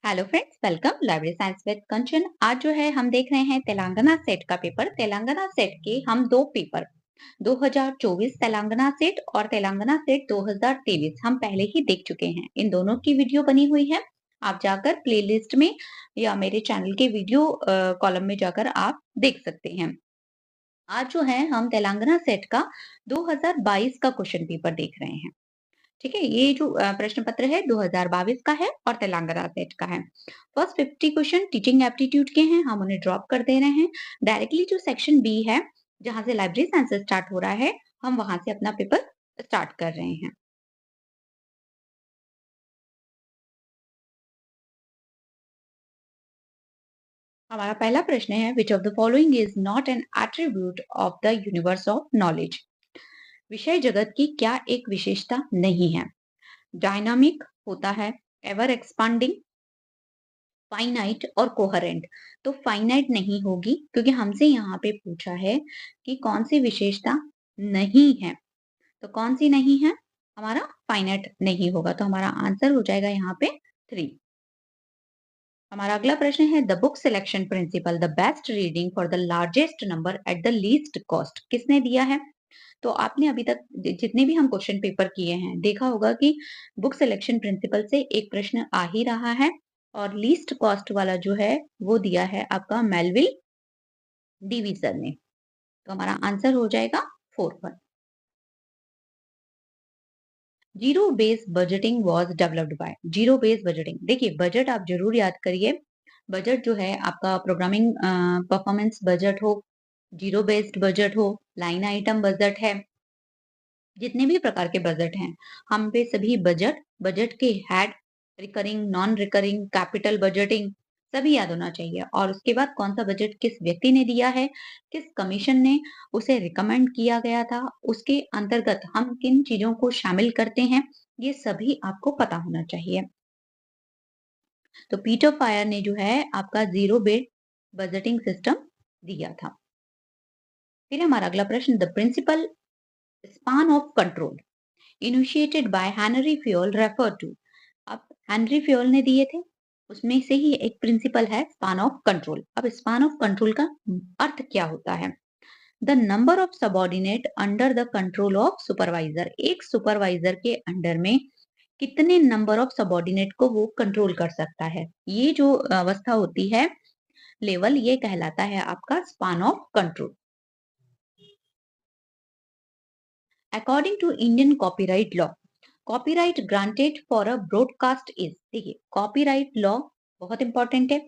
Hello friends, welcome library science with Kanchan. आज जो है हम देख रहे हैं तेलंगाना सेट का पेपर। तेलंगाना सेट के हम दो पेपर 2024 तेलंगाना सेट और तेलंगाना सेट 2023 हम पहले ही देख चुके हैं। इन दोनों की वीडियो बनी हुई है। आप जाकर प्लेलिस्ट में या मेरे चैनल के वीडियो कॉलम में जाकर आप देख सकते हैं। आज जो है हम तेलंगाना सेट का 2022 का क्वेश्चन पेपर देख रहे हैं। ठीक है, ये जो प्रश्न पत्र है 2022 का है और तेलंगाना सेट का है। फर्स्ट 50 क्वेश्चन टीचिंग एप्टीट्यूड के हैं, हम उन्हें ड्रॉप कर दे रहे हैं। डायरेक्टली जो सेक्शन बी है, जहां से लाइब्रेरी साइंस स्टार्ट हो रहा है, हम वहां से अपना पेपर स्टार्ट कर रहे हैं। हमारा पहला प्रश्न है, which of the following is not an attribute of the universe of knowledge. विषय जगत की क्या एक विशेषता नहीं है? डायनामिक होता है, एवर एक्सपांडिंग, फाइनाइट और कोहेरेंट। तो फाइनाइट नहीं होगी, क्योंकि हमसे यहाँ पे पूछा है कि कौन सी विशेषता नहीं है। तो कौन सी नहीं है? हमारा फाइनाइट नहीं होगा, तो हमारा आंसर हो जाएगा यहाँ पे 3। हमारा अगला प्रश्न है, the book selection principle the best reading for the largest number at the least cost किसने दिया है? तो आपने अभी तक जितने भी हम क्वेश्चन पेपर किए हैं, देखा होगा कि बुक सिलेक्शन प्रिंसिपल से एक प्रश्न आ ही रहा है, और लीस्ट कॉस्ट वाला जो है वो दिया है आपका मेलविल डीवी सर ने। तो हमारा आंसर हो जाएगा 4 पर। Zero base budgeting was developed by. Zero base budgeting, देखिए बजट आप जरूर याद करिए। बजट जो है आपका प्रोग्रामिंग परफॉर्मेंस बजट हो, जीरो बेस्ड बजट हो, लाइन आइटम बजट है, जितने भी प्रकार के बजट हैं, हम पे सभी बजट, बजट के head, recurring, non recurring, capital budgeting सभी याद होना चाहिए। और उसके बाद कौन सा बजट किस व्यक्ति ने दिया है, किस कमीशन ने उसे रिकमेंड किया गया था, उसके अंतर्गत हम किन चीजों को शामिल करते हैं, ये सभी आपको पता होना चाहिए। तो पीटर फायर ने जो है आपका जीरो बेस्ड बजटिंग सिस्टम दिया था। फिर हमारा अगला प्रश्न, the principle span of control initiated by Henri Fayol refer to. अब हेनरी फ्योल ने दिए थे, उसमें से ही एक प्रिंसिपल है स्पान ऑफ कंट्रोल। अब स्पान ऑफ कंट्रोल का अर्थ क्या होता है? The number of subordinate under the control of supervisor. एक सुपरवाइजर के अंडर में कितने नंबर ऑफ सबॉर्डिनेट को वो कंट्रोल कर सकता है, ये जो अवस्था होती है, लेवल, ये कहलाता है आपका span of control. According to Indian copyright law, copyright granted for a broadcast is. देखिए कॉपीराइट लॉ बहुत इंपॉर्टेंट है।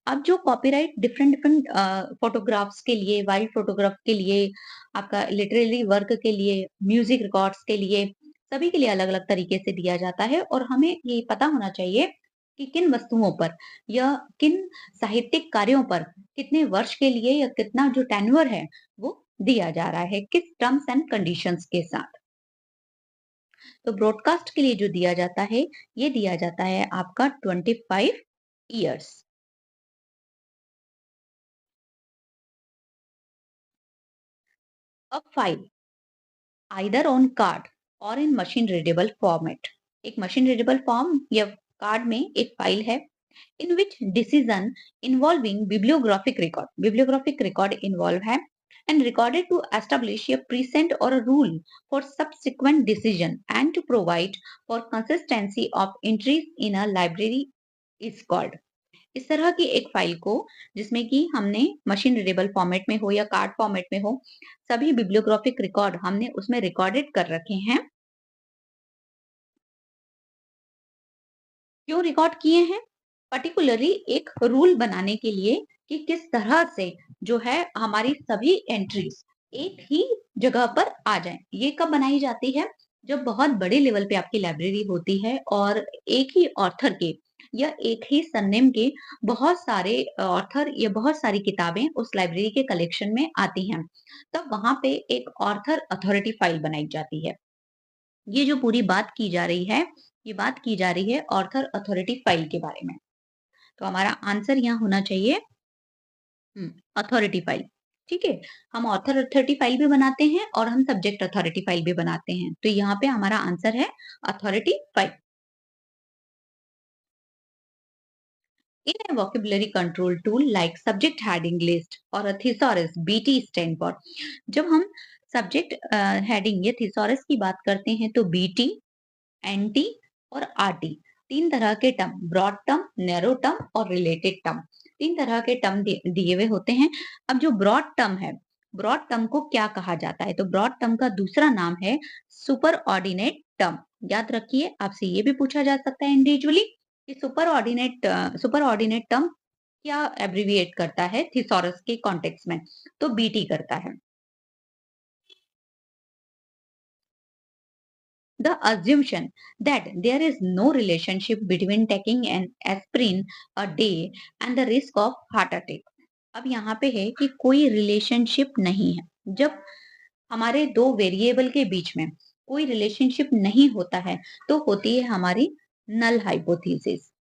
अब जो कॉपीराइट डिफरेंट डिफरेंट फोटोग्राफ्स के लिए, वाइल्ड फोटोग्राफ के लिए, आपका लिटरेरी वर्क के लिए, म्यूजिक रिकॉर्ड्स के लिए, सभी के लिए अलग अलग तरीके से दिया जाता है। और हमें ये पता होना चाहिए कि किन वस्तुओं पर या किन साहित्यिक कार्यों पर कितने वर्ष के लिए या कितना जो टेन्योर है वो दिया जा रहा है, किस टर्म्स एंड कंडीशंस के साथ। तो ब्रॉडकास्ट के लिए जो दिया जाता है, ये दिया जाता है आपका 25 years. A file either on card or in machine readable format. एक मशीन रीडेबल फॉर्म या कार्ड में एक फाइल है, in which decision involving bibliographic record involve है and recorded to establish a precedent or a rule for subsequent decision and to provide for consistency of entries in a library is called। इस तरह की एक file को, जिसमें कि हमने machine readable format में हो या कार्ड फॉर्मेट में हो, सभी बिब्लियोग्राफिक रिकॉर्ड हमने उसमें रिकॉर्डेड कर रखे हैं। क्यों रिकॉर्ड किए हैं? पर्टिकुलरली एक रूल बनाने के लिए कि किस तरह से जो है हमारी सभी एंट्रीज एक ही जगह पर आ जाएं। ये कब बनाई जाती है? जब बहुत बड़े लेवल पे आपकी लाइब्रेरी होती है और एक ही ऑथर के या एक ही सरनेम के बहुत सारे ऑथर या बहुत सारी किताबें उस लाइब्रेरी के कलेक्शन में आती हैं, तब वहां पे एक ऑथर अथॉरिटी फाइल बनाई जाती है। ये जो पूरी बात की जा रही है, ये बात की जा रही है ऑथर अथॉरिटी फाइल के बारे में। तो हमारा आंसर यहाँ होना चाहिए अथॉरिटी फाइल। ठीक है, हम ऑथर अथॉरिटी फाइल भी बनाते हैं और हम सब्जेक्ट अथॉरिटी फाइल भी बनाते हैं, तो यहाँ पे हमारा आंसर है authority file. In a vocabulary control tool like subject heading list or a thesaurus, BT stand for, जब हम सब्जेक्ट हेडिंग या थिसॉरस की बात करते हैं तो बीटी, एनटी और आरटी तीन तरह के term, broad term, narrow term और रिलेटेड टर्म, तीन तरह के टर्म दिए हुए होते हैं। अब जो ब्रॉड टर्म है, ब्रॉड टर्म को क्या कहा जाता है? तो ब्रॉड टर्म का दूसरा नाम है सुपर ऑर्डिनेट टर्म। याद रखिए, आपसे ये भी पूछा जा सकता है इंडिविजुअली कि सुपर ऑर्डिनेट टर्म क्या एब्रिविएट करता है थिसॉरस के कॉन्टेक्स्ट में? तो बीटी करता है। The assumption that there is no relationship between taking an aspirin a day and the risk of heart attack. अब यहाँ पे है कि कोई रिलेशनशिप नहीं है। जब हमारे दो वेरिएबल के बीच में कोई रिलेशनशिप नहीं होता है तो होती है हमारी नल हाइपोथेसिस।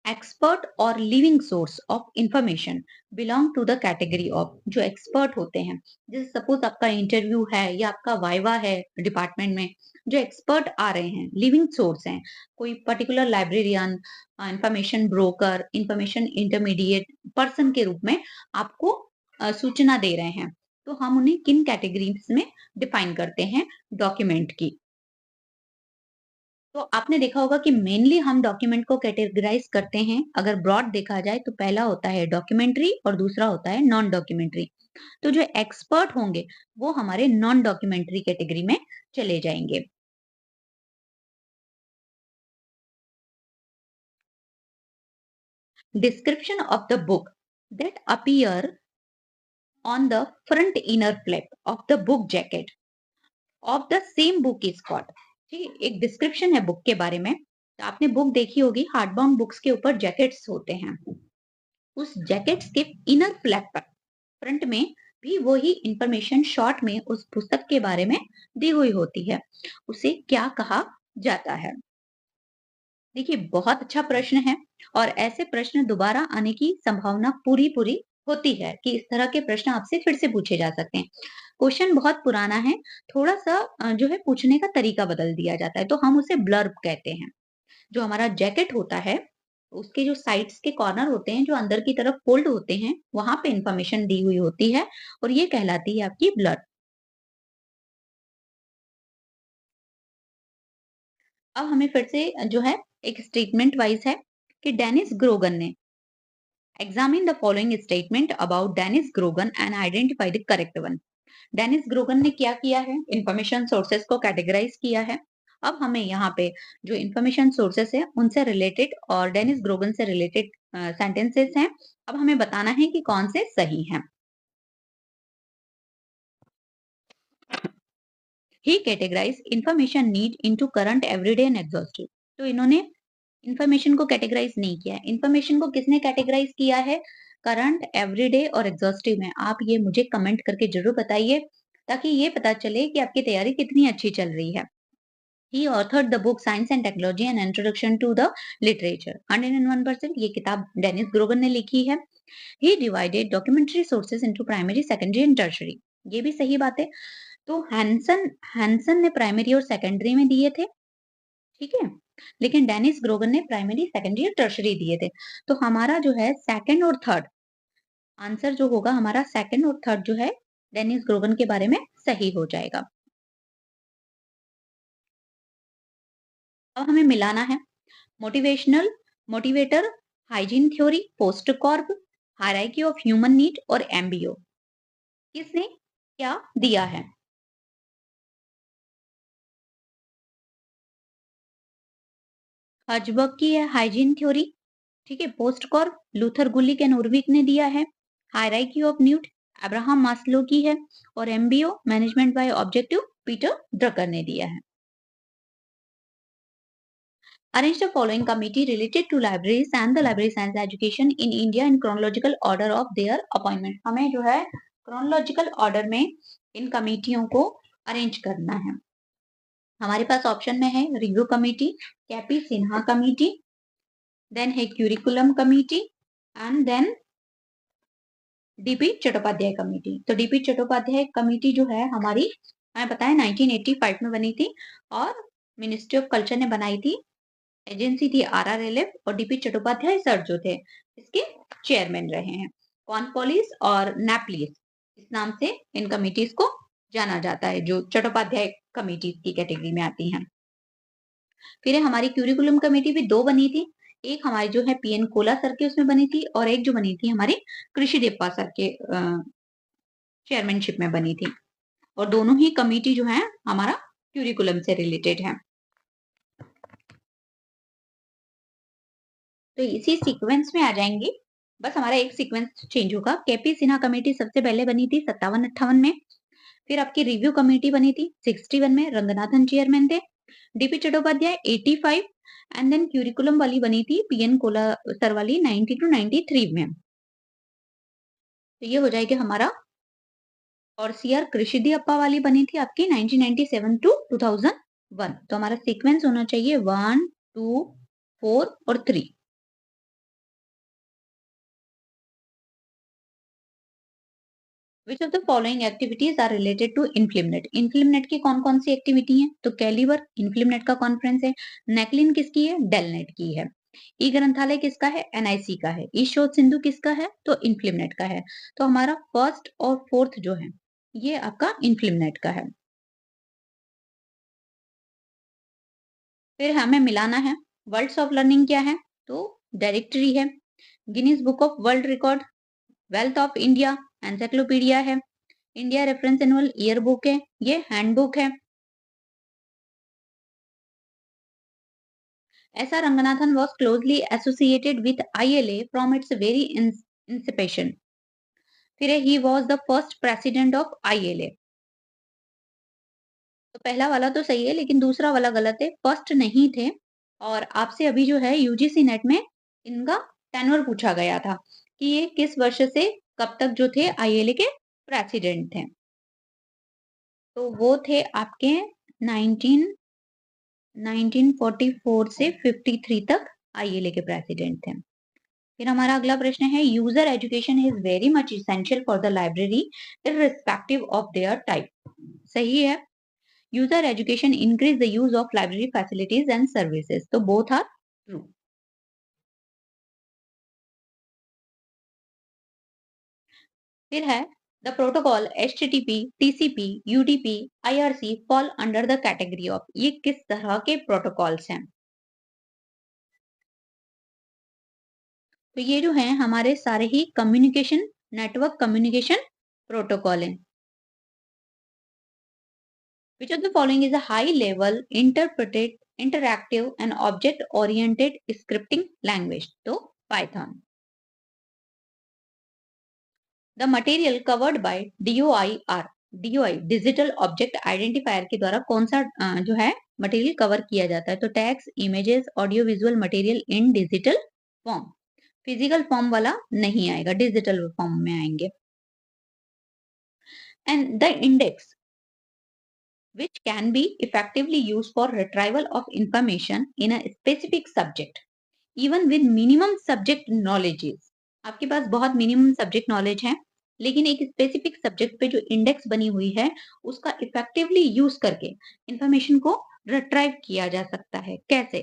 एक्सपर्ट और living source of information belong to the category of, जो एक्सपर्ट होते हैं, जैसे सपोज आपका इंटरव्यू है या आपका वाइवा है डिपार्टमेंट में, जो एक्सपर्ट आ रहे हैं लिविंग सोर्स हैं, कोई particular librarian, information broker, information intermediate person के रूप में आपको सूचना दे रहे हैं, तो हम उन्हें किन कैटेगरीज में डिफाइन करते हैं? डॉक्यूमेंट की। तो आपने देखा होगा कि मेनली हम डॉक्यूमेंट को कैटेगराइज करते हैं, अगर ब्रॉड देखा जाए तो पहला होता है डॉक्यूमेंट्री और दूसरा होता है नॉन डॉक्यूमेंट्री। तो जो एक्सपर्ट होंगे वो हमारे नॉन डॉक्यूमेंट्री कैटेगरी में चले जाएंगे। Description of the book that appear on the front inner flap of the book jacket of the same book is called. ठीक है, एक डिस्क्रिप्शन है बुक के बारे में। तो आपने बुक देखी होगी, हार्डबाउंड बुक्स के ऊपर जैकेट्स होते हैं, उस जैकेट्स के इनर फ्लैप पर फ्रंट में भी वही इंफॉर्मेशन शॉर्ट में उस पुस्तक के बारे में दी हुई होती है, उसे क्या कहा जाता है? देखिए, बहुत अच्छा प्रश्न है और ऐसे प्रश्न दोबारा आने की संभावना पूरी पूरी होती है कि इस तरह के प्रश्न आपसे फिर से पूछे जा सकते हैं। क्वेश्चन बहुत पुराना है, थोड़ा सा जो है पूछने का तरीका बदल दिया जाता है, तो हम उसे ब्लर्ब कहते हैं। जो हमारा जैकेट होता है, उसके जो साइड्स के कॉर्नर होते हैं, जो अंदर की तरफ फोल्ड होते हैं, वहां पे इंफॉर्मेशन दी हुई होती है और ये कहलाती है आपकी ब्लर। अब हमें फिर से जो है एक स्टेटमेंट वाइज है कि डेनिस ग्रोगन ने examine the following statement about Dennis Grogan and identify the correct one. Dennis Grogan ने क्या किया है? इंफॉर्मेशन सोर्सेस को कैटेगराइज किया है। अब हमें यहाँ पे जो इंफॉर्मेशन सोर्सेस है उनसे रिलेटेड और डेनिस ग्रोगन से रिलेटेड सेंटेंसेस हैं। अब हमें बताना है कि कौन से सही हैं। He categorise information need into current everyday and exhaustive. तो इन्होंने इंफॉर्मेशन को कैटेगराइज नहीं किया। इंफॉर्मेशन को किसने कैटेगराइज किया है? करंट, एवरीडे और एग्जॉस्टिव में। आप ये मुझे कमेंट करके जरूर बताइए ताकि ये पता चले कि आपकी तैयारी कितनी अच्छी चल रही है। He authored the book Science and Technology: An Introduction to the Literature. 101% ये किताब डेनिस ग्रोगन ने लिखी है। He divided documentary sources into primary, secondary and tertiary. ये भी सही बात है। तो हैंसन ने प्राइमरी और सेकेंडरी में दिए थे, ठीक है, लेकिन डेनिस ग्रोगन ने प्राइमरी, सेकेंडरी और टर्शरी दिए थे। तो हमारा जो है सेकंड और थर्ड आंसर जो होगा, हमारा सेकंड और थर्ड जो है डेनिस ग्रोगन के बारे में सही हो जाएगा। अब हमें मिलाना है motivational, motivator, hygiene theory, POSDCORB, hierarchy of human need और एमबीओ किसने क्या दिया है? हर्जबर्ग की है हाइजीन थ्योरी, ठीक है। पोस्ट कॉर्ब लूथर गुलिक एंड उर्विक ने दिया है। Hierarchy of need Abraham Maslow की है और MBO management by objective Peter Drucker ने दिया है। Arrange the following committee related to libraries and the library science education in India in chronological order of their appointment. हमें जो है chronological order में इन कमिटियों को अरेंज करना है। हमारे पास ऑप्शन में है review committee, KP Sinha committee, then है curriculum committee and then DP Chattopadhyay committee. तो डीपी चट्टोपाध्याय कमेटी जो है हमारी हमें पता है 1985 में बनी थी और मिनिस्ट्री ऑफ कल्चर ने बनाई थी। एजेंसी थी आरआरएलएफ और डीपी चट्टोपाध्याय सर जो थे इसके चेयरमैन रहे हैं। कॉर्नवालिस और नेपलिस इस नाम से इन कमिटीज को जाना जाता है जो चट्टोपाध्याय कमिटीज की कैटेगरी में आती हैं। फिर हमारी क्यूरिकुलम कमेटी भी 2 बनी थी। एक हमारी जो है पीएन कोला सर के उसमें बनी थी और एक जो बनी थी हमारे कृषि देवपा सर के चेयरमैनशिप में बनी थी और दोनों ही कमेटी जो है हमारा क्यूरिकुलम से रिलेटेड है। तो इसी सीक्वेंस में आ जाएंगे, बस हमारा एक सीक्वेंस चेंज होगा। केपी सिन्हा कमेटी सबसे पहले बनी थी 57-58 में। फिर आपकी रिव्यू कमेटी बनी थी 61 में, रंगनाथन चेयरमैन थे। DP Chattopadhyay 85 and then curriculum वाली बनी थी पीएन कोला सर वाली 90 to 93 में। तो ये हो जाएगा हमारा। और सीआर कृषिदी अप्पा वाली बनी थी आपकी 1997 to 2001। तो हमारा सीक्वेंस होना चाहिए 1, 2, 4 और 3। Which of the following activities are related to InfluMnet? InfluMnet की कौन-कौन सी एक्टिविटी है? तो कैलिवर InfluMnet का कॉन्फ्रेंस है। नेकलिन किसकी है? डेलनेट की है। ई ग्रंथालय किसका है? एनआईसी का है। ई शोध सिंधु किसका है? तो InfluMnet का है। तो हमारा फर्स्ट और फोर्थ जो है ये आपका InfluMnet का है। फिर हमें मिलाना है। वर्ल्ड्स ऑफ लर्निंग क्या है? तो डायरेक्टरी है। Guinness book of world record, wealth of India encyclopedia है। India reference annual year book है, ये हैंडबुक है। S.R. Ranganathan was closely associated with ILA from its very inception. फिर he was the first president of ILA। तो पहला वाला तो सही है लेकिन दूसरा वाला गलत है, फर्स्ट नहीं थे। और आपसे अभी जो है यूजीसी नेट में इनका टेन्योर पूछा गया था कि ये किस वर्ष से कब तक जो थे आईएलए के प्रेसिडेंट थे। तो वो थे आपके 1944 से 53 तक आईएलए के प्रेसिडेंट थे। फिर हमारा अगला प्रश्न है, user education is very much essential for the library irrespective of their type. सही है। User education increase the use of library facilities and services. तो बोथ आर ट्रू। फिर है the protocol HTTP TCP UDP IRC fall under the category of. ये किस तरह के protocols हैं? तो ये जो है हमारे सारे ही कम्युनिकेशन नेटवर्क कम्युनिकेशन प्रोटोकॉल हैं। Which of the following is a high level interpreted interactive and object oriented scripting language? तो Python। The material covered by DOI digital object identifier के द्वारा कौन सा जो है मटेरियल कवर किया जाता है? तो text images audio visual material in digital form. Physical form वाला नहीं आएगा, डिजिटल फॉर्म में आएंगे। And the index which can be effectively used for retrieval of information in a specific subject even with minimum subject knowledges। आपके पास बहुत minimum subject knowledge है लेकिन एक स्पेसिफिक सब्जेक्ट पे जो इंडेक्स बनी हुई है उसका इफेक्टिवली यूज करके इंफॉर्मेशन को रिट्राइव किया जा सकता है। कैसे?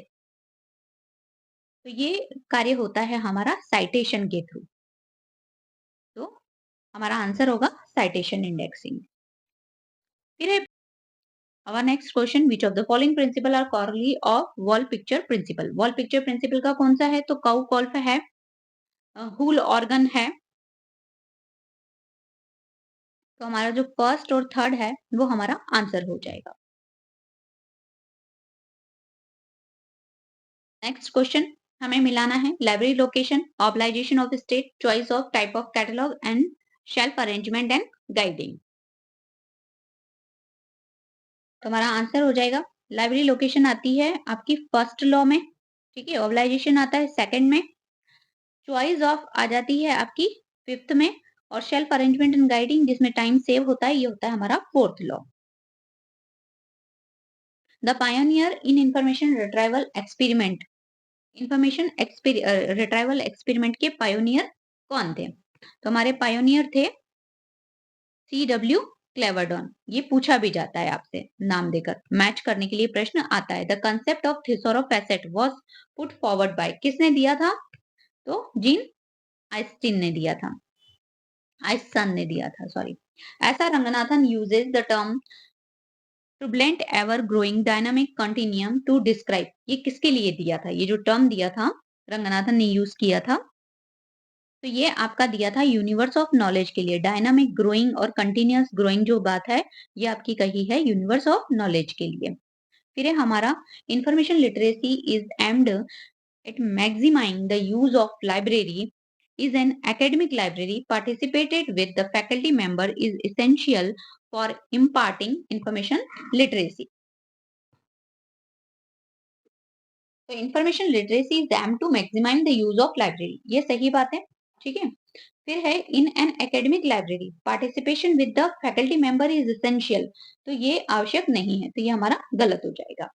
तो ये कार्य होता है हमारा साइटेशन के थ्रू। तो हमारा आंसर होगा साइटेशन इंडेक्सिंग। फिर Our next question, which of the following principle are correlative of wall picture principle? Wall picture principle का कौन सा है? तो Kaup है, Hull organ है। तो हमारा जो फर्स्ट और थर्ड है वो हमारा आंसर हो जाएगा। नेक्स्ट क्वेश्चन हमें मिलाना है library location, obligation of state, choice of type of catalogue and shelf arrangement and guiding. तो हमारा आंसर हो जाएगा लाइब्रेरी लोकेशन आती है आपकी फर्स्ट लॉ में, ठीक है। ऑब्लाइजेशन आता है सेकंड में, चॉइस ऑफ आ जाती है आपकी फिफ्थ में और शेल्फ अरेंजमेंट एंड गाइडिंग जिसमें टाइम सेव होता है ये होता है हमारा fourth law. The pioneer in information retrieval experiment, information retrieval experiment के पायोनियर कौन थे? तो हमारे पायोनियर थे CW क्लेवरडॉन, ये पूछा भी जाता है आपसे नाम देकर, मैच करने के लिए प्रश्न आता है। The concept of thesaurus asset was put forward bye, किसने दिया था? तो जीन आइंस्टीन ने दिया था, आइसन ने दिया था, सॉरी। ऐसा Ranganathan uses the term turbulent ever growing dynamic continuum to describe, ये किसके लिए दिया था? ये जो टर्म दिया था रंगनाथन ने यूज किया था, तो ये आपका दिया था यूनिवर्स ऑफ नॉलेज के लिए। डायनामिक ग्रोइंग और कंटिन्यूअस ग्रोइंग जो बात है, ये आपकी कही है यूनिवर्स ऑफ नॉलेज के लिए। फिर है हमारा information literacy is aimed at maximising the use of library is an academic library participated with the faculty member is essential for imparting information literacy. तो information literacy is aim to maximize the use of library, ये सही बात है, ठीक है। फिर है in an academic library participation with the faculty member is essential, तो ये आवश्यक नहीं है, तो ये हमारा गलत हो जाएगा।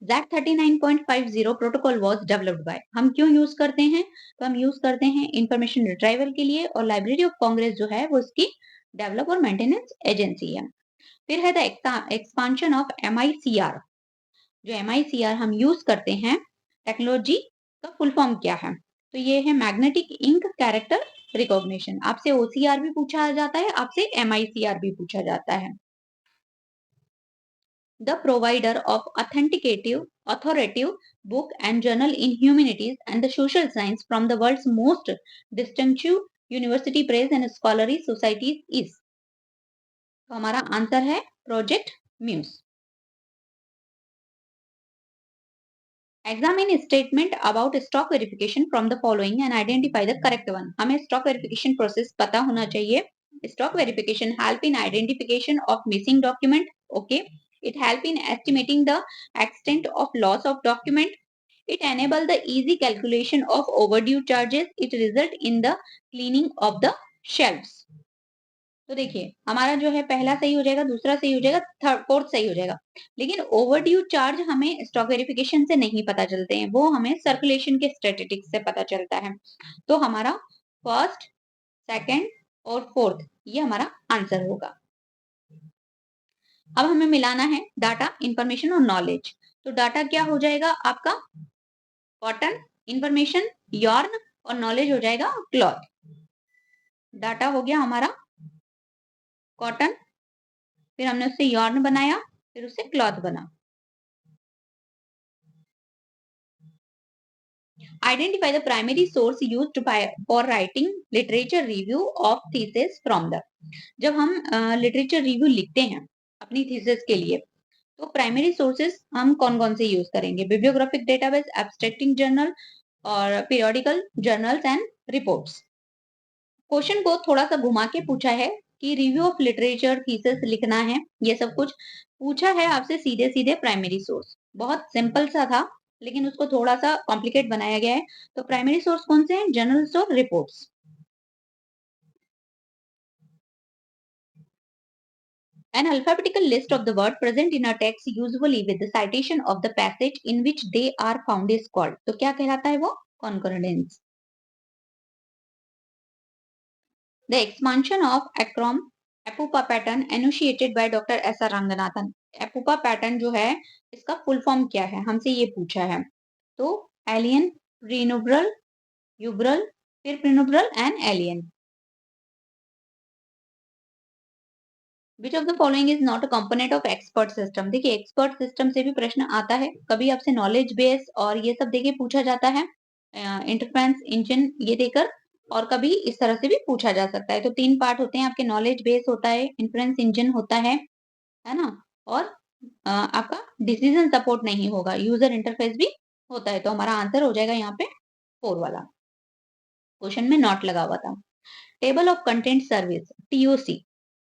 ZAC 39.50 protocol was developed by, हम क्यों यूज करते हैं? तो हम यूज करते हैं इंफॉर्मेशन रिट्राइवल के लिए, और लाइब्रेरी ऑफ कांग्रेस जो है वो इसकी डेवलप और मेंटेनेंस एजेंसी है। फिर है द एक्सपांशन ऑफ MICR, जो MICR हम यूज करते हैं, टेक्नोलॉजी का फुल फॉर्म क्या है? तो ये है मैग्नेटिक इंक कैरेक्टर रिकॉग्निशन। आपसे OCR भी पूछा जाता है, आपसे MICR भी पूछा जाता है। The provider of authoritative book and journal in humanities and the social science from the world's most distinctive university praise and scholarly societies is, तो हमारा आंसर है project muse. Examine statement about stock verification from the following and identify the correct one, हमें stock verification process पता होना चाहिए। Stock verification help in identification of missing document, okay. It help in estimating the extent of loss of document, it enable the easy calculation of overdue charges, it result in the cleaning of the shelves। तो देखिए हमारा जो है पहला सही हो जाएगा, दूसरा सही हो जाएगा, थर्ड फोर्थ सही हो जाएगा, लेकिन ओवरड्यू चार्ज हमें स्टॉक वेरिफिकेशन से नहीं पता चलते हैं, वो हमें सर्कुलेशन के स्टैटिस्टिक्स से पता चलता है। तो हमारा फर्स्ट, सेकंड और फोर्थ ये हमारा आंसर होगा। अब हमें मिलाना है डाटा, इंफॉर्मेशन और नॉलेज। तो डाटा क्या हो जाएगा आपका? कॉटन, इंफॉर्मेशन यॉर्न और नॉलेज हो जाएगा क्लॉथ। डाटा हो गया हमारा कॉटन, फिर हमने उससे यॉर्न बनाया, फिर उससे क्लॉथ बना। Identify the primary source used for writing literature review of thesis from the, जब हम लिटरेचर रिव्यू लिखते हैं अपनी थीसिस के लिए, तो प्राइमरी सोर्सेस हम कौन कौन से यूज करेंगे? बिब्लियोग्राफिक डेटाबेस, एब्स्ट्रैक्टिंग जर्नल और periodical journals and reports. Question को थोड़ा सा घुमा के पूछा है कि रिव्यू ऑफ लिटरेचर थीसिस लिखना है, ये सब कुछ पूछा है आपसे सीधे सीधे प्राइमरी सोर्स। बहुत सिंपल सा था, लेकिन उसको थोड़ा सा कॉम्प्लिकेट बनाया गया है। तो प्राइमरी सोर्स कौन से हैं? जर्नल्स और reports. An alphabetical list of the word present in a text usually with the citation of the passage in which they are found is called, तो क्या कहलाता है वो? Concordance। The expansion of acrom APUPA pattern enunciated by doctor S.R. Ranganathan. APUPA pattern जो है इसका full form क्या है, हमसे ये पूछा है। तो एलियन, प्रीनुब्रल, यूब्रल, फिर penumbral and alien. Which of the following is not a component of expert system? देखिए एक्सपर्ट सिस्टम से भी प्रश्न आता है, कभी आपसे नॉलेज बेस और ये सब देके पूछा जाता है, इंटरफ्रेंस इंजन ये देकर, और कभी इस तरह से भी पूछा जा सकता है। तो तीन पार्ट होते हैं आपके, नॉलेज बेस होता है, इंटरफ्रेंस इंजन होता है ना, और आपका डिसीजन सपोर्ट नहीं होगा, यूजर इंटरफेस भी होता है। तो हमारा आंसर हो जाएगा यहाँ पे 4 वाला, क्वेश्चन में नॉट लगा हुआ था। Table of content service, TOC,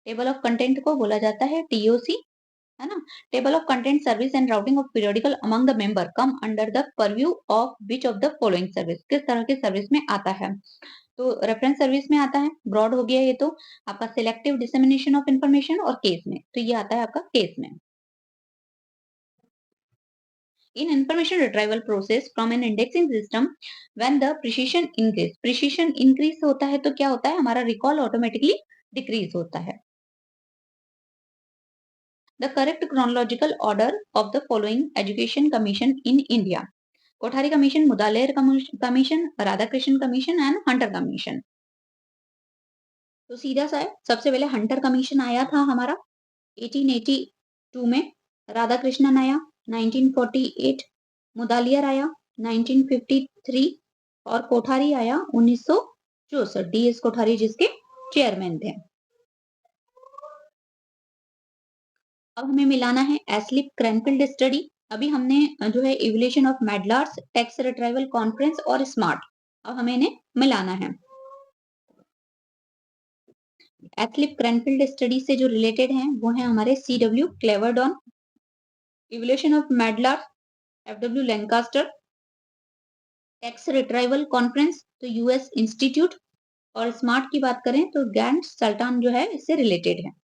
table of content को बोला जाता है TOC, है ना। Table of content service and routing of periodical among the member come under the purview of which of the following service, किस तरह के सर्विस में आता है? तो रेफरेंस सर्विस में आता है, ब्रॉड हो गया ये तो आपका, सिलेक्टिव डिसेमिनेशन ऑफ इंफॉर्मेशन और केस में, तो ये आता है आपका केस में। In information retrieval process from an indexing system, when the precision increase होता है तो क्या होता है? हमारा रिकॉल ऑटोमेटिकली डिक्रीज होता है। The correct chronological order of the following education commission in India. Kothari commission, Mudaliar commission, Radhakrishnan commission and Hunter commission. तो सीधा सा है, सबसे पहले हंटर कमीशन आया था हमारा 1882 में, राधाकृष्णन आया 1948, मुदालियर आया 1953 और कोठारी आया 1964, डीएस कोठारी जिसके चेयरमैन थे। अब हमें मिलाना है एस्लिप क्रैनफील्ड स्टडी। अभी हमने जो है evolution of MEDLARS, text retrieval conference और स्मार्ट, अब हमें इन्हें मिलाना है। एस्लिप क्रैनफील्ड स्टडी से जो रिलेटेड हैं वो है हमारे CW Cleverdon, evolution of MEDLARS FW Lancaster, text retrieval conference तो US इंस्टीट्यूट, और स्मार्ट की बात करें तो गैंट सल्टान जो है इससे रिलेटेड है।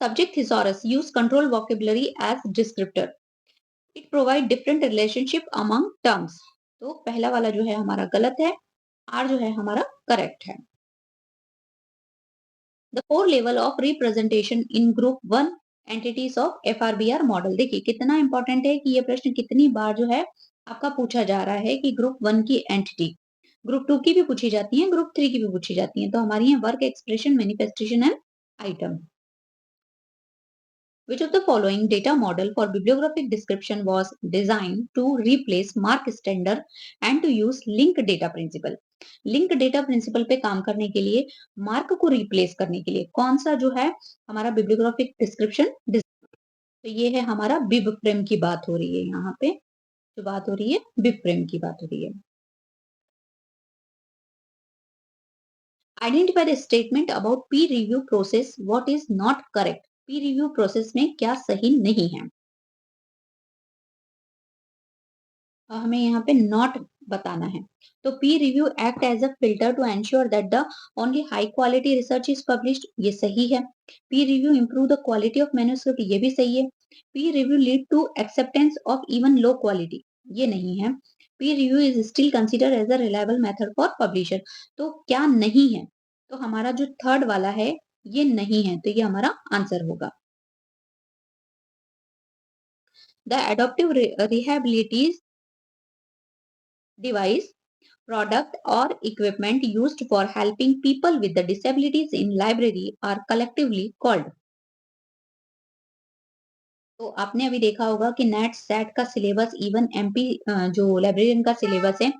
Subject thesaurus use control vocabulary as descriptor. It provide different relationship among terms. तो पहला वाला जो है हमारा गलत है, R जो है हमारा करेक्ट है। The four level of representation in group 1 entities of FRBR model। देखिए कितना इंपॉर्टेंट है कि ये प्रश्न कितनी बार जो है आपका पूछा जा रहा है कि ग्रुप 1 की एंटिटी, ग्रुप 2 की भी पूछी जाती है, ग्रुप 3 की भी पूछी जाती है। तो हमारी है work, expression, manifestation and item. Which of the following data model for bibliographic description was designed to replace mark standard and to use link data principle? Link data principle पे काम करने के लिए, मार्क को रिप्लेस करने के लिए कौन सा जो है हमारा बिब्लियोग्राफिक डिस्क्रिप्शन। तो ये है हमारा बिब फ्रेम की बात हो रही है, यहाँ पे जो बात हो रही है बिब फ्रेम की बात हो रही है। Identify the statement about Pir review process what is not correct. Pir review process में क्या सही नहीं है, हमें यहाँ पे नॉट बताना है। तो peer review act as a filter to ensure that the only high quality research is published, ये सही है। Peer review improve the quality of manuscript, ये भी सही है। Peer review lead to acceptance of even low quality, ये नहीं है। Peer review is still consider as a reliable method for publisher, तो क्या नहीं है, तो हमारा जो थर्ड वाला है ये नहीं है, तो ये हमारा आंसर होगा। The adaptive rehabilities device, product or equipment used for helping people with the disabilities in library are collectively called। तो आपने अभी देखा होगा कि नेट सेट का सिलेबस, इवन एमपी जो लाइब्रेरियन का सिलेबस है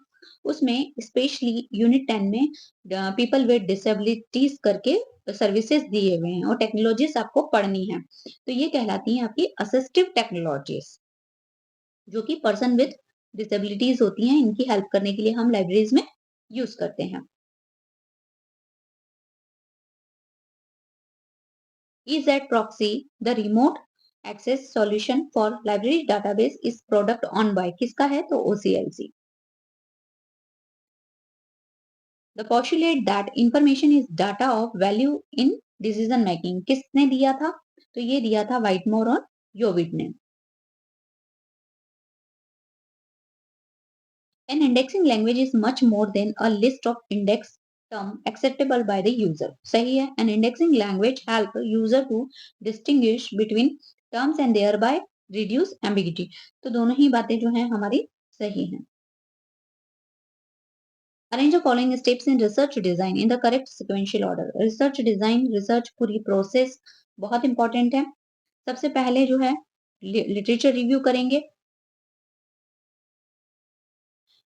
उसमें स्पेशली यूनिट 10 में पीपल विद डिसेबिलिटीज करके सर्विसेज दिए हुए हैं और टेक्नोलॉजीज आपको पढ़नी है। तो ये कहलाती हैं आपकी असिस्टिव टेक्नोलॉजीज, जो कि पर्सन विद डिसेबिलिटीज होती हैं, इनकी हेल्प करने के लिए हम लाइब्रेरीज में यूज करते हैं। EZ-Proxy, the remote access solution for library database is product owned by, किसका है तो OCLC। The postulate that information is data of value in decision making, किसने दिया था, तो ये दिया था व्हाइटमोर और योविट ने। An indexing language is much more than a list of index term acceptable by the user, सही है। An indexing language help user to distinguish between terms and thereby reduce ambiguity, तो दोनों ही बातें जो हैं हमारी सही हैं। Arrange the following steps in research design in the correct sequential order। Research design, research पूरी प्रोसेस बहुत इंपॉर्टेंट है। सबसे पहले जो है लिटरेचर रिव्यू करेंगे,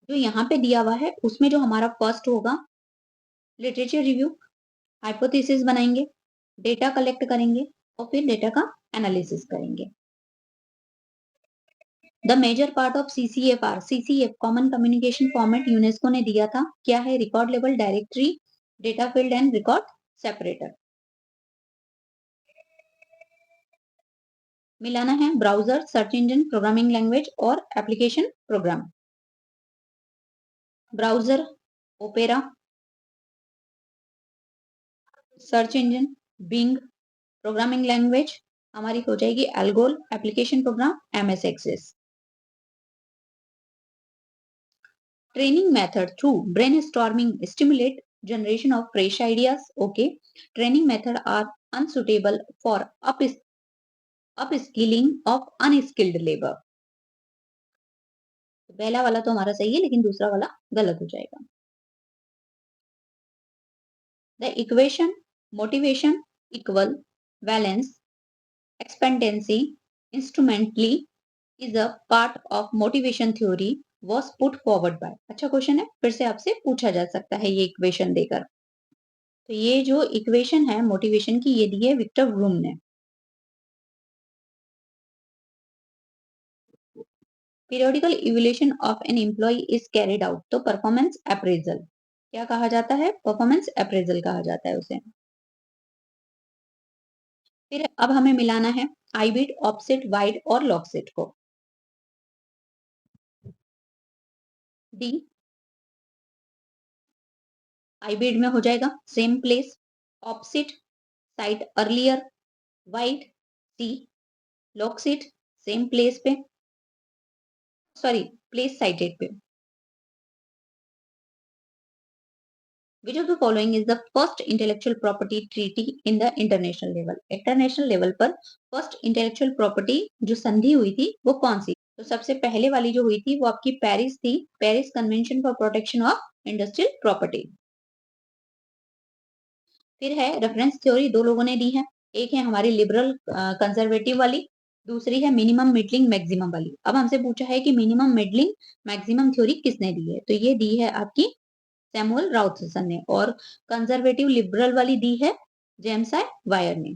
जो यहाँ पे दिया हुआ है उसमें जो हमारा फर्स्ट होगा लिटरेचर रिव्यू, हाइपोथेसिस बनाएंगे, डेटा कलेक्ट करेंगे और फिर डेटा का एनालिसिस करेंगे। The major part of CCFR, CCF common communication format UNESCO ने दिया था, क्या है, record level directory, data field and record separator. मिलाना है browser, search engine, programming language और application program. Browser Opera, search engine Bing, programming language हमारी हो जाएगी ALGOL, application program MS Access. Training method through brainstorming stimulate generation of fresh ideas. Okay, training method are unsuitable for upskilling of unskilled labor. पहला वाला तो हमारा सही है लेकिन दूसरा वाला गलत हो जाएगा. The equation motivation equal valence expectancy instrumentally is a part of motivation theory was put forward by. अच्छा क्वेश्चन है, फिर से आपसे पूछा जा सकता है ये इक्वेशन देकर. तो ये जो इक्वेशन है मोटिवेशन की ये दी है विक्टर ब्रूम ने. Periodical evolution of an employ is carried out. तो परफॉर्मेंस अप्रेजल क्या कहा जाता है? परफॉर्मेंस अप्रेजल कहा जाता है उसे. फिर अब हमें मिलाना है आईबिट, ऑफसेट, वाइड और लॉगसेट को. डी आईबिट में हो जाएगा same place, op cit cited earlier, vide see loc cit same place पे, सॉरी प्लेस साइटेड पे. Which of the following is the first intellectual property treaty in the international level? International level पर first intellectual property जो संधि हुई थी वो कौन सी? तो सबसे पहले वाली जो हुई थी वो आपकी पेरिस थी, Paris convention for protection of industrial property. फिर है रेफरेंस थ्योरी, दो लोगों ने दी है. एक है हमारी लिबरल कंजर्वेटिव वाली, दूसरी है मिनिमम मिडलिंग मैक्सिमम वाली. अब हमसे पूछा है कि मिनिमम मिडलिंग मैक्सिमम थ्योरी किसने दी है? तो ये दी है आपकी सैमुअल राउथसन ने, और कंजर्वेटिव लिबरल वाली दी है जेम्स आई वायर ने.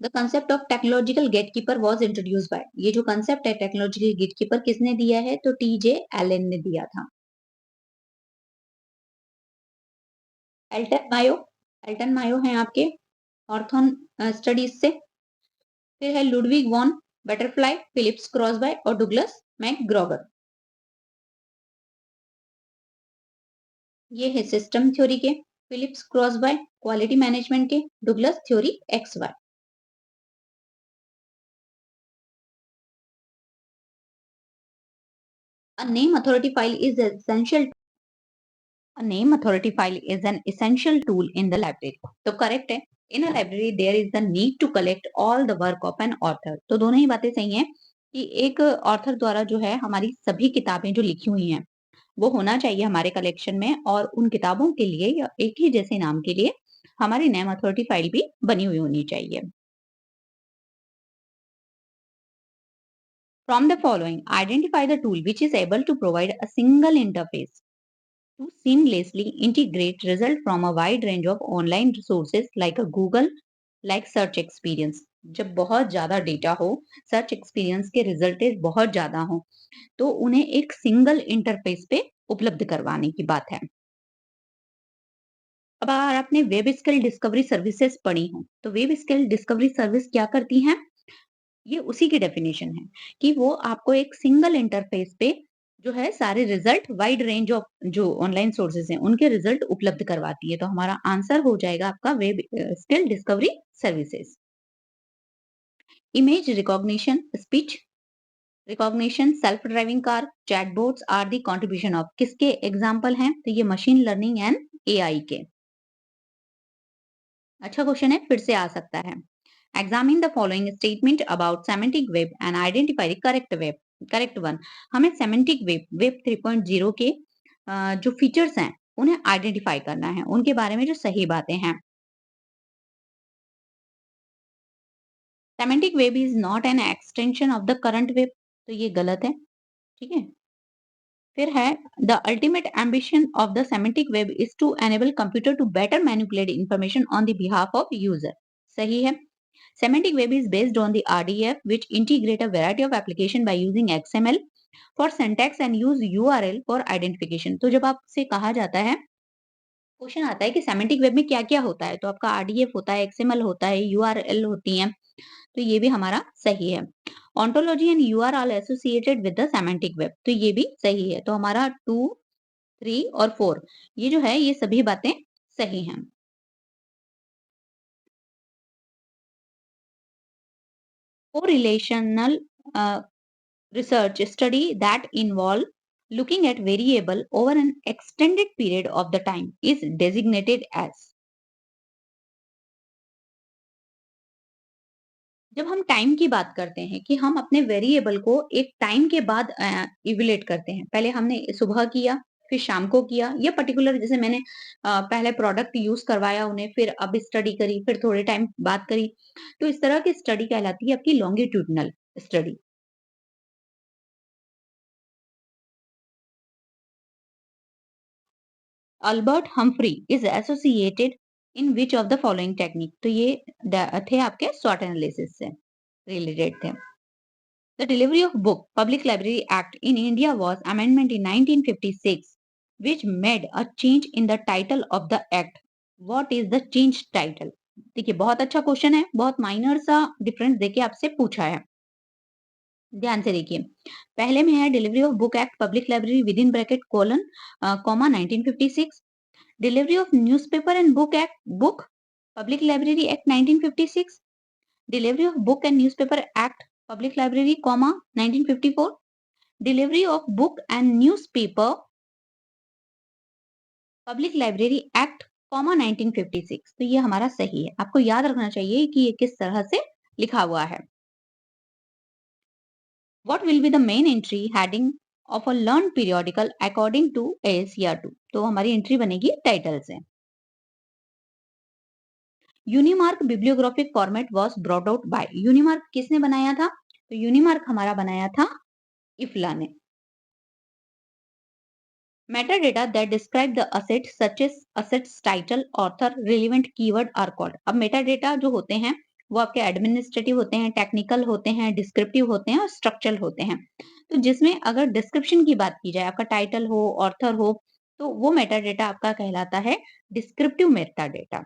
The concept of technological gatekeeper was introduced by. ये जो कंसेप्ट है टेक्नोलॉजिकल गेटकीपर किसने दिया है? तो टी.जे. एलन ने दिया था. एल्टन मायो हैं आपके ऑर्थोन स्टडीज से. फिर है Ludwig von Bertalanffy, Philip Crosby और डुगलस मैकग्रॉगर. ये है सिस्टम थ्योरी के, फिलिप्स क्रॉसबाय क्वालिटी मैनेजमेंट के, Douglas theory X Y. A name authority file is essential. A name authority file is an essential tool in the library. तो correct है. In a library there is the need to collect all the work of an author. तो दोनों ही बातें सही हैं कि एक author द्वारा जो है हमारी सभी किताबें जो लिखी हुई हैं वो होना चाहिए हमारे कलेक्शन में, और उन किताबों के लिए या एक ही जैसे नाम के लिए हमारी नेम अथॉरिटी फाइल भी बनी हुई होनी चाहिए. From the following, identify the tool which is able to provide a single interface to seamlessly integrate results from a wide range of online resources like a Google like search experience. जब बहुत ज्यादा data हो, search experience के रिजल्टेज बहुत ज्यादा हो, तो उन्हें एक सिंगल इंटरफेस पे उपलब्ध करवाने की बात है. अब अगर आपने वेब स्किल डिस्कवरी सर्विसेज पढ़ी हो, तो वेब स्किल डिस्कवरी सर्विस क्या करती हैं? ये उसी की डेफिनेशन है कि वो आपको एक सिंगल इंटरफेस पे जो है सारे रिजल्ट वाइड रेंज ऑफ जो ऑनलाइन सोर्सेज हैं उनके रिजल्ट उपलब्ध करवाती है. तो हमारा आंसर हो जाएगा आपका web scale discovery services. Image recognition, speech recognition, self driving car, chatbots are the contribution of. किसके एग्जांपल हैं? तो ये मशीन लर्निंग एंड एआई के. अच्छा क्वेश्चन है, फिर से आ सकता है. Examine the following statement about semantic web and identify the correct one. हमें semantic web 3.0 के जो फीचर्स हैं उन्हें आइडेंटिफाई करना है, उनके बारे में जो सही बातें हैं. Semantic web is not an extension of the current web. तो ये गलत है. ठीक है. फिर है the ultimate ambition of the semantic web is to enable computer to better manipulate information on the behalf of user. सही है. Semantic web is based on the RDF, which integrate a variety of application by using XML for syntax and use URL for identification. तो जब आपसे कहा जाता है, question आता है कि सेमेंटिक वेब में क्या-क्या होता है, तो आपका RDF होता है, XML होता है, URL होती हैं, तो ये भी हमारा सही है. Ontology and URL are associated with the semantic web. तो ये भी सही है. तो हमारा 2, 3 और 4 ये जो है ये सभी बातें सही हैं. Correlational uh, research study that involve looking at variable over an extended period of the time is designated as। जब हम टाइम की बात करते हैं कि हम अपने वेरिएबल को एक टाइम के बाद इवेल्युएट करते हैं। पहले हमने सुबह किया, फिर शाम को किया, या पर्टिकुलर जैसे मैंने पहले प्रोडक्ट यूज़ करवाया उन्हें, फिर अब स्टडी करी, फिर थोड़े टाइम बाद करी। तो इस तरह की स्टडी कहलाती है आपकी longitudinal study. Albert Humphry is associated in which of the following technique. तो ये थे आपके स्वॉट एनालिसिस से रिलेटेड थे। The Delivery of Book Public Library Act in India was amendment in 1956 which made a change in the title of the act. What is the changed title? देखिए बहुत अच्छा question है, बहुत माइनर सा difference देके आपसे पूछा है। ध्यान से देखिए, पहले में है delivery of book act public library with in bracket colon comma 1956, delivery of newspaper and book act book public library act 1956, Delivery of Book and Newspaper Act, Public Library, 1954. Delivery of Book and Newspaper, Public Library Act, 1956। तो ये हमारा सही है। आपको याद रखना चाहिए कि ये किस तरह से लिखा हुआ है। What will be the main entry heading of a learned periodical according to AS year 2? तो हमारी एंट्री बनेगी टाइटल से। UNIMARC bibliographic format was brought out by. UNIMARC किसने बनाया था? तो यूनिमार्क हमारा बनाया था इफ्ला ने। Metadata that describe the asset such as assets title author relevant keyword are called। अब मेटाडेटा जो होते हैं वो आपके एडमिनिस्ट्रेटिव होते हैं, टेक्निकल होते हैं, डिस्क्रिप्टिव होते हैं और स्ट्रक्चरल होते हैं। तो जिसमें अगर डिस्क्रिप्शन की बात की जाए, आपका टाइटल हो, ऑथर हो, तो वो मेटाडेटा आपका कहलाता है descriptive metadata.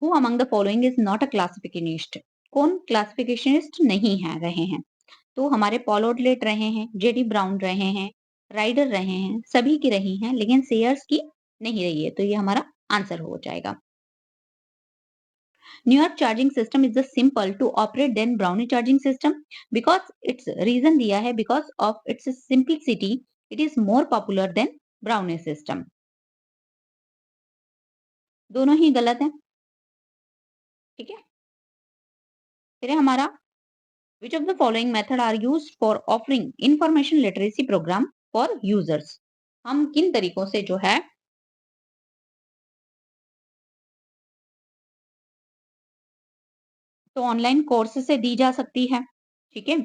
Who among the following is not a classificationist. कौन क्लासिफिकेशनिस्ट नहीं है रहे हैं? तो हमारे पॉल आउटलेट रहे हैं, जेडी ब्राउन रहे हैं, राइडर रहे हैं, सभी की रही हैं, लेकिन सेयर्स की नहीं रही है। तो ये हमारा आंसर हो जाएगा। New York charging system is the simple to operate than brownie charging system because its reason दिया है because of its simplicity it is more popular than brownie system. दोनों ही गलत है। ठीक है, फिर है हमारा which of the following method are used for offering information literacy program for users। हम किन तरीकों से जो है तो ऑनलाइन कोर्स से दी जा सकती है। ठीक है,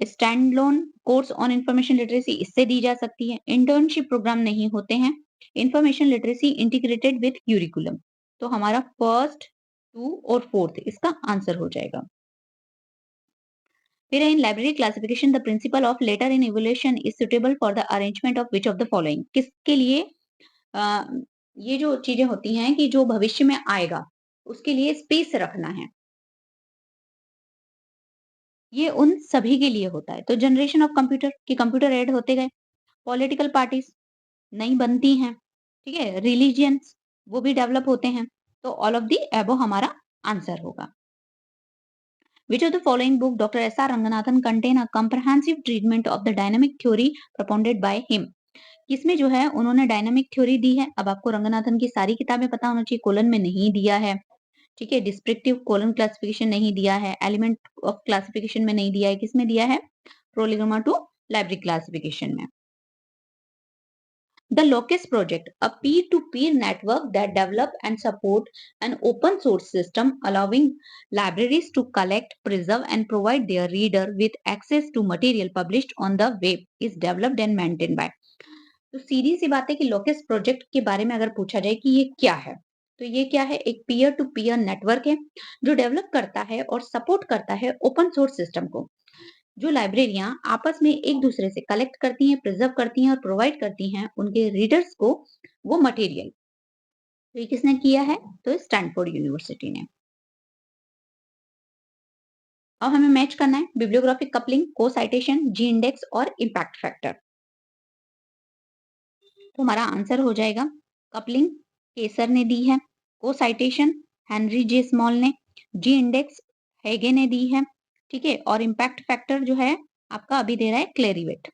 stand loan course on information literacy इससे दी जा सकती है। इंटर्नशिप प्रोग्राम नहीं होते हैं। Information literacy integrated with curriculum. तो हमारा फर्स्ट, टू और फोर्थ इसका आंसर हो जाएगा। फिर in library classification the principle of later in evolution is suitable for the arrangement of which of the following. किसके लिए अ, ये जो चीजें होती हैं कि जो भविष्य में आएगा उसके लिए स्पेस रखना है, ये उन सभी के लिए होता है। तो जनरेशन ऑफ कंप्यूटर कि कंप्यूटर ऐड होते गए, पॉलिटिकल पार्टीज नहीं बनती हैं, ठीक है, रिलीजियंस वो भी डेवलप होते हैं। तो ऑल ऑफ दी एबो हमारा आंसर होगा। Which of the following book Dr. S.R. Ranganathan contain a comprehensive treatment of the dynamic theory propounded by him। किसमें जो है उन्होंने डायनामिक थ्योरी दी है। अब आपको रंगनाथन की सारी किताबें पता होना चाहिए। कोलन में नहीं दिया है, ठीक है, डिस्क्रिप्टिव कोलन क्लासिफिकेशन नहीं दिया है, एलिमेंट ऑफ क्लासिफिकेशन में नहीं दिया है, किसमें दिया है? प्रोलेगोमा टू लाइब्रेरी क्लासिफिकेशन में। The Locus Project, a peer-to-peer network that develop and support an open source system allowing libraries to collect, preserve and provide their reader with access to material published on the web is developed and maintained by। तो सीधी सी बात है कि locus project के बारे में अगर पूछा जाए कि ये क्या है, तो ये क्या है? एक पीयर टू पीयर नेटवर्क है जो डेवलप करता है और सपोर्ट करता है ओपन सोर्स सिस्टम को। जो लाइब्रेरियां आपस में एक दूसरे से कलेक्ट करती हैं, प्रिजर्व करती हैं और प्रोवाइड करती हैं उनके रीडर्स को वो मटेरियल। तो ये किसने किया है? तो स्टैनफोर्ड यूनिवर्सिटी ने। अब हमें मैच करना है बिब्लियोग्राफिक कपलिंग, को साइटेशन, जी इंडेक्स और इम्पैक्ट फैक्टर। तो हमारा आंसर हो जाएगा कपलिंग केसर ने दी है, को साइटेशन हेनरी जे स्मॉल ने, जी इंडेक्स हेगे ने दी है, ठीक है, और इम्पैक्ट फैक्टर जो है आपका अभी दे रहा है Clarivate.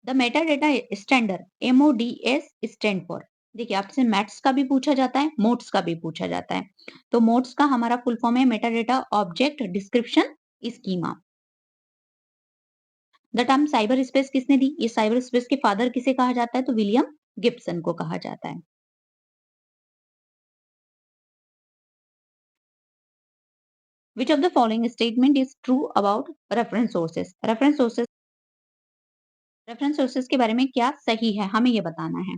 The metadata standard MODS stand for. देखिए आपसे मैथ्स का भी पूछा जाता है, मोड्स का भी पूछा जाता है। तो मोड्स का हमारा फुल फॉर्म है metadata object description schema. The term cyber space किसने दी? ये साइबर स्पेस के फादर किसे कहा जाता है? तो विलियम गिब्सन को कहा जाता है। Which of the following statement is true about reference sources? Reference sources के बारे में क्या सही है, हमें ये बताना है।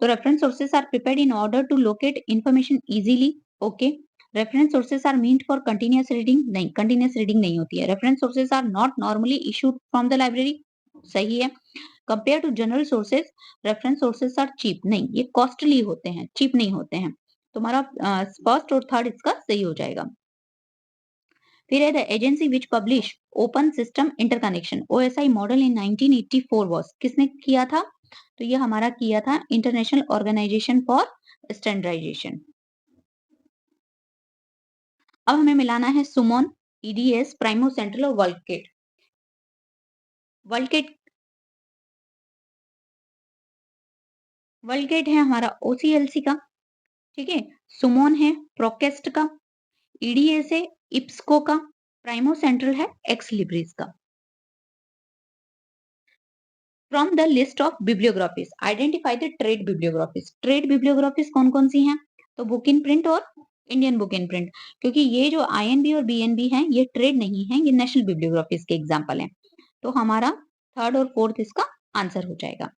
तो reference sources are prepared in order to locate information easily. Okay. Reference sources are meant for continuous reading. नहीं, कंटीन्यूअस रीडिंग नहीं होती है। Reference sources are not normally issued from the library. सही है। Compare to general sources, reference sources are cheap. नहीं, ये costly होते हैं, चीप नहीं होते हैं। तुम्हारा फर्स्ट और थर्ड इसका सही हो जाएगा। फिर है the agency which publish open system interconnection OSI model in 1984 was. किसने किया था? तो ये हमारा किया था इंटरनेशनल ऑर्गेनाइजेशन फॉर स्टैंडर्डाइजेशन। अब हमें मिलाना है सुमोन, EDS, प्राइमो सेंट्रल और वर्ल्डकिट। वर्ल्डकिट वर्ल्डकिट है हमारा OCLC का। ठीक है। सुमोन है प्रोकेस्ट का। EDS है इप्सको का। प्राइमो सेंट्रल है एक्स लिब्रिस का। From the list of bibliographies identify the trade bibliographies. Trade bibliographies कौन कौन सी हैं? तो बुक इन प्रिंट और इंडियन बुक इन प्रिंट। क्योंकि ये जो INB और BNB हैं ये ट्रेड नहीं है, ये नेशनल बिब्लियोग्राफीज के एग्जाम्पल हैं। तो हमारा थर्ड और फोर्थ इसका आंसर हो जाएगा।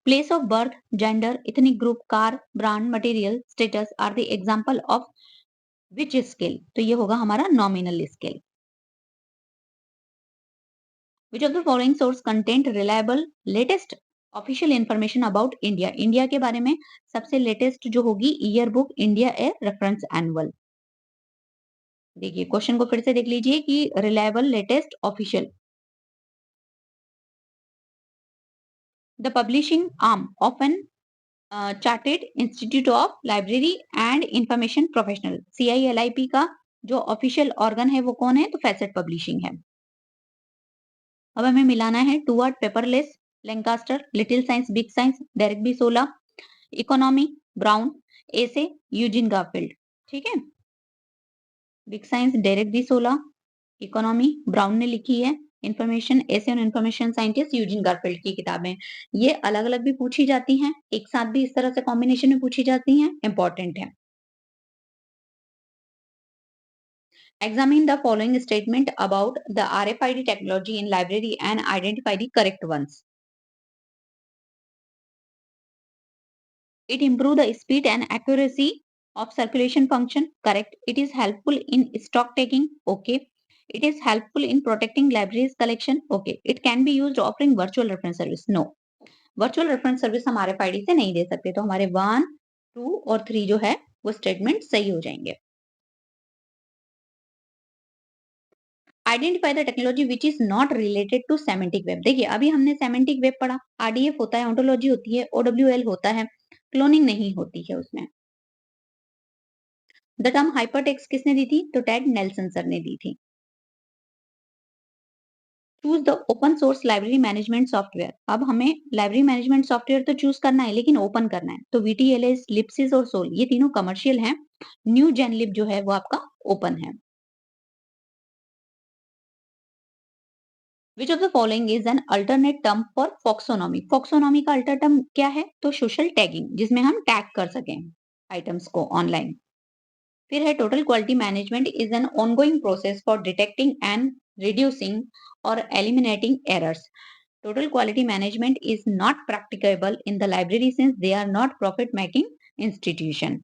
Place of birth, gender, ethnic group, car, brand, material, status are the example of which scale? तो ये होगा हमारा nominal scale. Which of the following source content reliable latest official information about India? India के बारे में सबसे latest जो होगी year book India a reference annual. देखिए क्वेश्चन को फिर से देख लीजिए कि reliable latest official. The publishing arm of an chartered institute of library and information professional CILIP का जो ऑफिशियल ऑर्गन है वो कौन है? तो फैसेट पब्लिशिंग है। अब हमें मिलाना है toward paperless, Lancaster, little science, big science, Derek de Solla, economy Brown, a से यूजिन गारफील्ड। ठीक है। Big science Derek de Solla, economy Brown ने लिखी है, इंफॉर्मेशन ऐसे और इंफॉर्मेशन साइंटिस्ट यूजिन गारफील्ड की किताबें। ये अलग अलग भी पूछी जाती हैं, एक साथ भी इस तरह से कॉम्बिनेशन में पूछी जाती हैं, इंपॉर्टेंट है। Examine the following statement about the RFID technology in library and identify the correct ones. It improve the speed and accuracy of circulation function. Correct. It is helpful in stock taking. Okay. It is helpful in protecting libraries collection. Okay. It can be used offering virtual reference service. No. Virtual reference service हम RFID से नहीं दे सकते, तो हमारे 1, 2 और 3 जो है वो स्टेटमेंट सही हो जाएंगे। Identify the technology which is not related to semantic web. देखिए अभी हमने सेमेंटिक वेब पढ़ा, RDF होता है, ओंटोलॉजी होती है, OWL होता है, क्लोनिंग नहीं होती है उसमें। द टर्म हाइपरटेक्स्ट किसने दी थी? तो टेड नेल्सन सर ने दी थी। Choose the open source library management software. अब हमें लाइब्रेरी मैनेजमेंट सॉफ्टवेयर तो चूज करना है लेकिन ओपन करना है। तो VTLS, लिप्सिस और सोल ये तीनों कमर्शियल हैं। न्यू जेनलिब जो है वो आपका ओपन है। Which of the following is an alternate term for folksonomy? Folksonomy का अल्टर टर्म क्या है? तो सोशल टैगिंग, जिसमें हम टैग कर सकें आइटम्स को ऑनलाइन। फिर है total quality management is an ongoing process for detecting and reducing और eliminating errors. Total quality management is not practicable in the library since they are not profit making institution।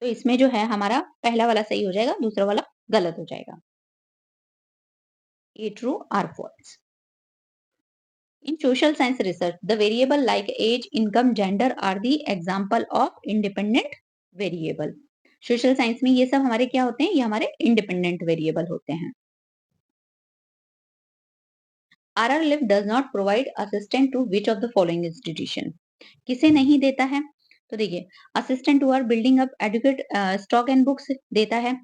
तो इसमें जो है हमारा पहला वाला सही हो जाएगा, दूसरा वाला गलत हो जाएगा। A true or false। In social science research, the variable like age, income, gender are the example of independent variable। Social science में ये सब हमारे क्या होते हैं? ये हमारे इंडिपेंडेंट वेरिएबल होते हैं। RRLF does not provide assistant to which of the following institution? किसे नहीं देता है? तो देखिए assistant to are building up adequate stock and books देता है।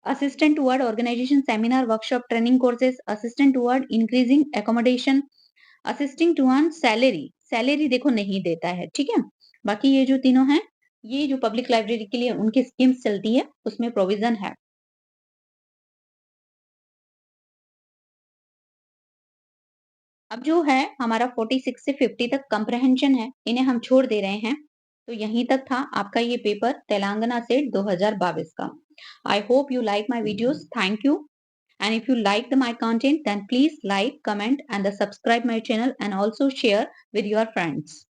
assistant toward organization seminar workshop training courses, assistant toward increasing accommodation, assisting toward salary, salary देखो नहीं देता है, ठीक है। बाकी ये जो तीनों हैं, ये जो पब्लिक लाइब्रेरी के लिए उनकी स्कीम्स चलती है, उसमें प्रोविजन है। अब जो है हमारा 46 से 50 तक कंप्रहेंशन है, इन्हें हम छोड़ दे रहे हैं। तो यहीं तक था आपका ये पेपर तेलंगाना सेट 2022 का। I hope you like my videos, thank you. And if you liked my content, then please like, comment, and subscribe my channel and also share with your friends.